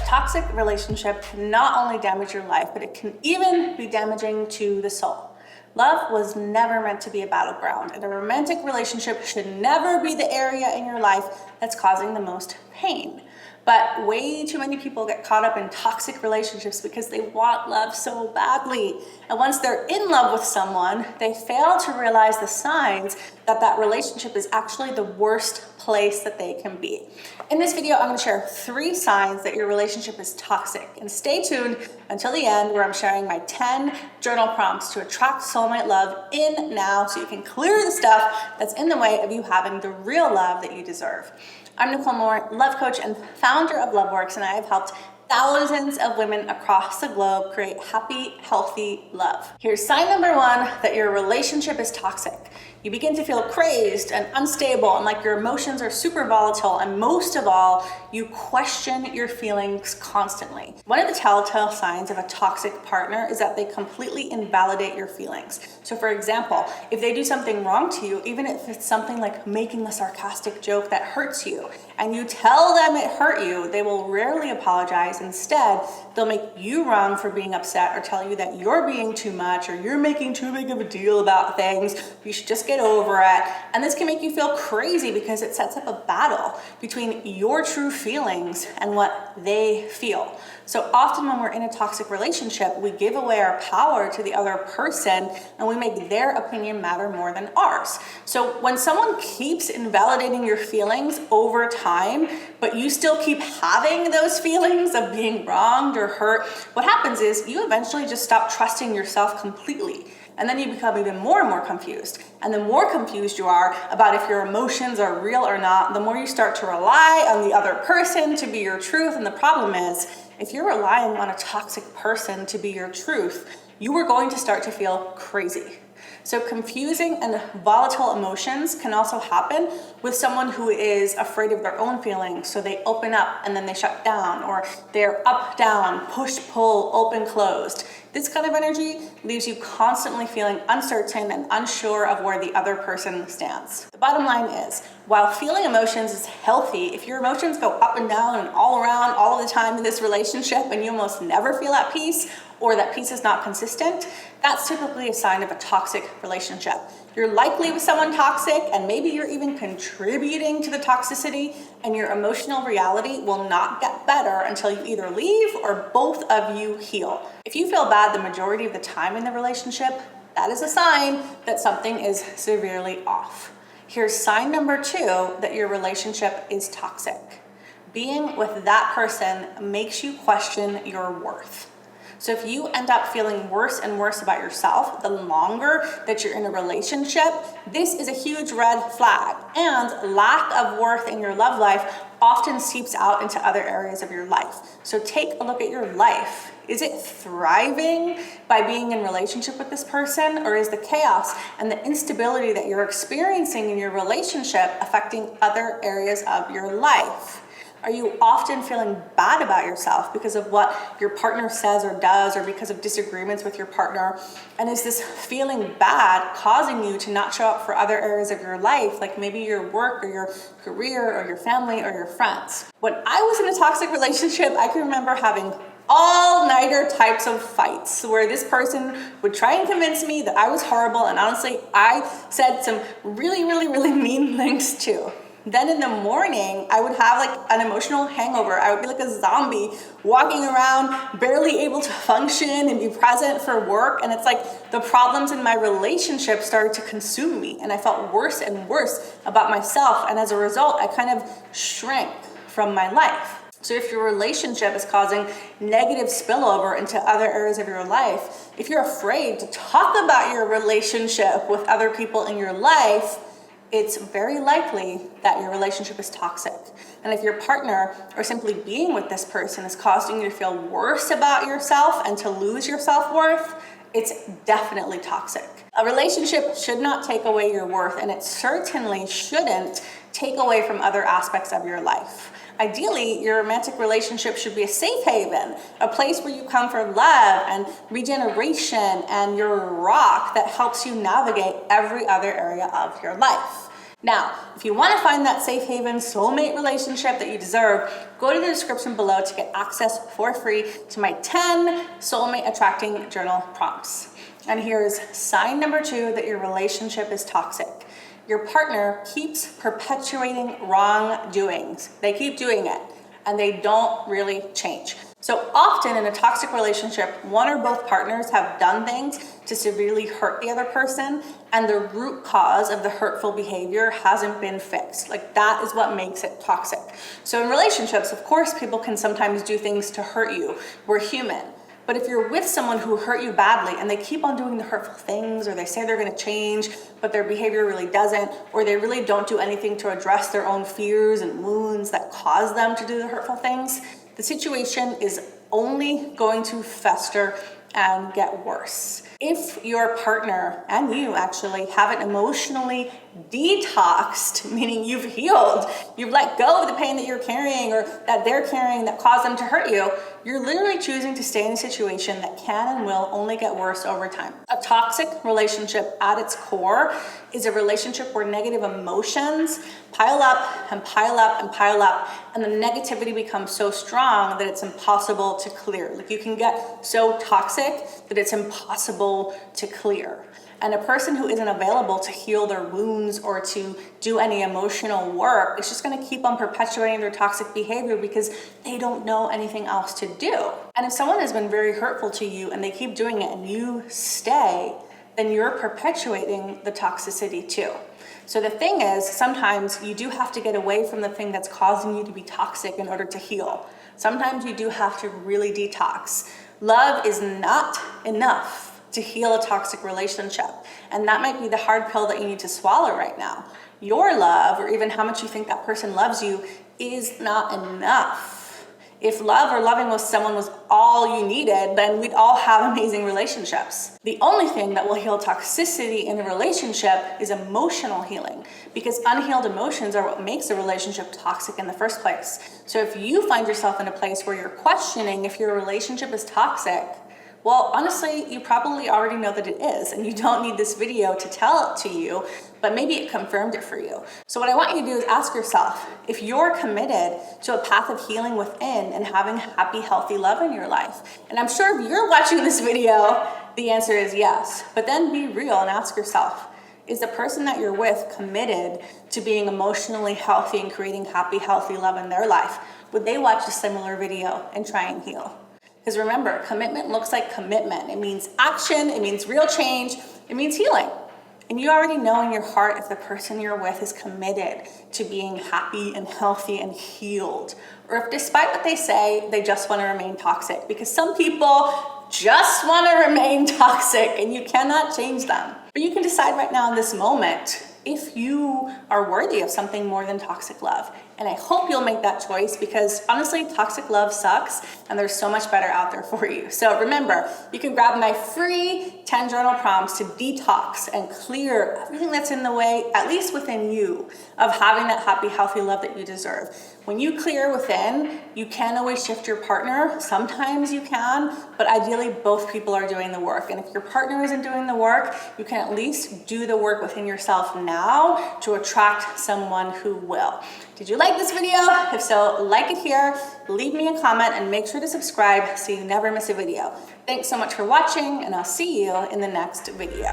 toxic relationship can not only damage your life, but it can even be damaging to the soul. Love was never meant to be a battleground, and a romantic relationship should never be the area in your life that's causing the most pain. But way too many people get caught up in toxic relationships because they want love so badly. And once they're in love with someone, they fail to realize the signs that that relationship is actually the worst place that they can be. In this video, I'm going to share 3 signs that your relationship is toxic. And stay tuned until the end, where I'm sharing my 10 journal prompts to attract soulmate love in now, so you can clear the stuff that's in the way of you having the real love that you deserve. I'm Nicole Moore, love coach and founder of LoveWorks, and I have helped thousands of women across the globe create happy, healthy love. Here's sign number 1 that your relationship is toxic. You begin to feel crazed and unstable, and like your emotions are super volatile, and most of all, you question your feelings constantly. One of the telltale signs of a toxic partner is that they completely invalidate your feelings. So for example, if they do something wrong to you, even if it's something like making a sarcastic joke that hurts you, and you tell them it hurt you, they will rarely apologize. Instead, they'll make you wrong for being upset, or tell you that you're being too much, or you're making too big of a deal about things. You should just get over it. And this can make you feel crazy because it sets up a battle between your true feelings and what they feel. So often when we're in a toxic relationship, we give away our power to the other person, and we make their opinion matter more than ours. So when someone keeps invalidating your feelings over time, but you still keep having those feelings of being wronged or hurt, what happens is you eventually just stop trusting yourself completely. And then you become even more and more confused. And the more confused you are about if your emotions are real or not, the more you start to rely on the other person to be your truth. And the problem is, if you're relying on a toxic person to be your truth, you are going to start to feel crazy. So confusing and volatile emotions can also happen with someone who is afraid of their own feelings. So they open up and then they shut down, or they're up, down, push, pull, open, closed. This kind of energy leaves you constantly feeling uncertain and unsure of where the other person stands. The bottom line is, while feeling emotions is healthy, if your emotions go up and down and all around all the time in this relationship and you almost never feel at peace, or that peace is not consistent, that's typically a sign of a toxic relationship. You're likely with someone toxic, and maybe you're even contributing to the toxicity, and your emotional reality will not get better until you either leave or both of you heal. If you feel bad the majority of the time in the relationship, that is a sign that something is severely off. Here's sign number 2 that your relationship is toxic. Being with that person makes you question your worth. So if you end up feeling worse and worse about yourself the longer that you're in a relationship, this is a huge red flag. And lack of worth in your love life often seeps out into other areas of your life. So take a look at your life. Is it thriving by being in relationship with this person, or is the chaos and the instability that you're experiencing in your relationship affecting other areas of your life? Are you often feeling bad about yourself because of what your partner says or does, or because of disagreements with your partner? And is this feeling bad causing you to not show up for other areas of your life, like maybe your work or your career or your family or your friends? When I was in a toxic relationship, I can remember having all-nighter types of fights where this person would try and convince me that I was horrible, and honestly, I said some really mean things too. Then in the morning, I would have like an emotional hangover. I would be like a zombie walking around, barely able to function and be present for work. And it's like the problems in my relationship started to consume me, and I felt worse and worse about myself. And as a result, I kind of shrank from my life. So if your relationship is causing negative spillover into other areas of your life, if you're afraid to talk about your relationship with other people in your life, it's very likely that your relationship is toxic. And if your partner, or simply being with this person, is causing you to feel worse about yourself and to lose your self-worth, it's definitely toxic. A relationship should not take away your worth, and it certainly shouldn't take away from other aspects of your life. Ideally, your romantic relationship should be a safe haven, a place where you come for love and regeneration, and your rock that helps you navigate every other area of your life. Now, if you want to find that safe haven soulmate relationship that you deserve, go to the description below to get access for free to my 10 soulmate attracting journal prompts. And here's sign number 2 that your relationship is toxic. Your partner keeps perpetuating wrongdoings. They keep doing it and they don't really change. So often in a toxic relationship, one or both partners have done things to severely hurt the other person, and the root cause of the hurtful behavior hasn't been fixed. Like, that is what makes it toxic. So in relationships, of course, people can sometimes do things to hurt you. We're human. But if you're with someone who hurt you badly and they keep on doing the hurtful things, or they say they're going to change, but their behavior really doesn't, or they really don't do anything to address their own fears and wounds that cause them to do the hurtful things, the situation is only going to fester and get worse. If your partner and you actually haven't emotionally detoxed, meaning you've healed, you've let go of the pain that you're carrying or that they're carrying that caused them to hurt you, you're literally choosing to stay in a situation that can and will only get worse over time. A toxic relationship at its core is a relationship where negative emotions pile up and pile up and pile up, and the negativity becomes so strong that it's impossible to clear. Like, you can get so toxic that it's impossible to clear. And a person who isn't available to heal their wounds or to do any emotional work is just going to keep on perpetuating their toxic behavior because they don't know anything else to do. And if someone has been very hurtful to you and they keep doing it and you stay, then you're perpetuating the toxicity too. So the thing is, sometimes you do have to get away from the thing that's causing you to be toxic in order to heal. Sometimes you do have to really detox. Love is not enough to heal a toxic relationship. And that might be the hard pill that you need to swallow right now. Your love, or even how much you think that person loves you, is not enough. If love or loving with someone was all you needed, then we'd all have amazing relationships. The only thing that will heal toxicity in a relationship is emotional healing, because unhealed emotions are what makes a relationship toxic in the first place. So if you find yourself in a place where you're questioning if your relationship is toxic, well, honestly, you probably already know that it is, and you don't need this video to tell it to you, but maybe it confirmed it for you. So what I want you to do is ask yourself, if you're committed to a path of healing within and having happy, healthy love in your life, and I'm sure if you're watching this video, the answer is yes, but then be real and ask yourself, is the person that you're with committed to being emotionally healthy and creating happy, healthy love in their life? Would they watch a similar video and try and heal? Because remember, commitment looks like commitment. It means action, it means real change, it means healing. And you already know in your heart if the person you're with is committed to being happy and healthy and healed. Or if despite what they say, they just want to remain toxic. Because some people just want to remain toxic and you cannot change them. But you can decide right now in this moment if you are worthy of something more than toxic love. And I hope you'll make that choice, because honestly, toxic love sucks and there's so much better out there for you. So remember, you can grab my free 10 journal prompts to detox and clear everything that's in the way, at least within you, of having that happy, healthy love that you deserve. When you clear within, you can always shift your partner. Sometimes you can, but ideally both people are doing the work. And if your partner isn't doing the work, you can at least do the work within yourself now to attract someone who will. Did you like this video? If so, like it here, leave me a comment, and make sure to subscribe so you never miss a video. Thanks so much for watching, and I'll see you in the next video.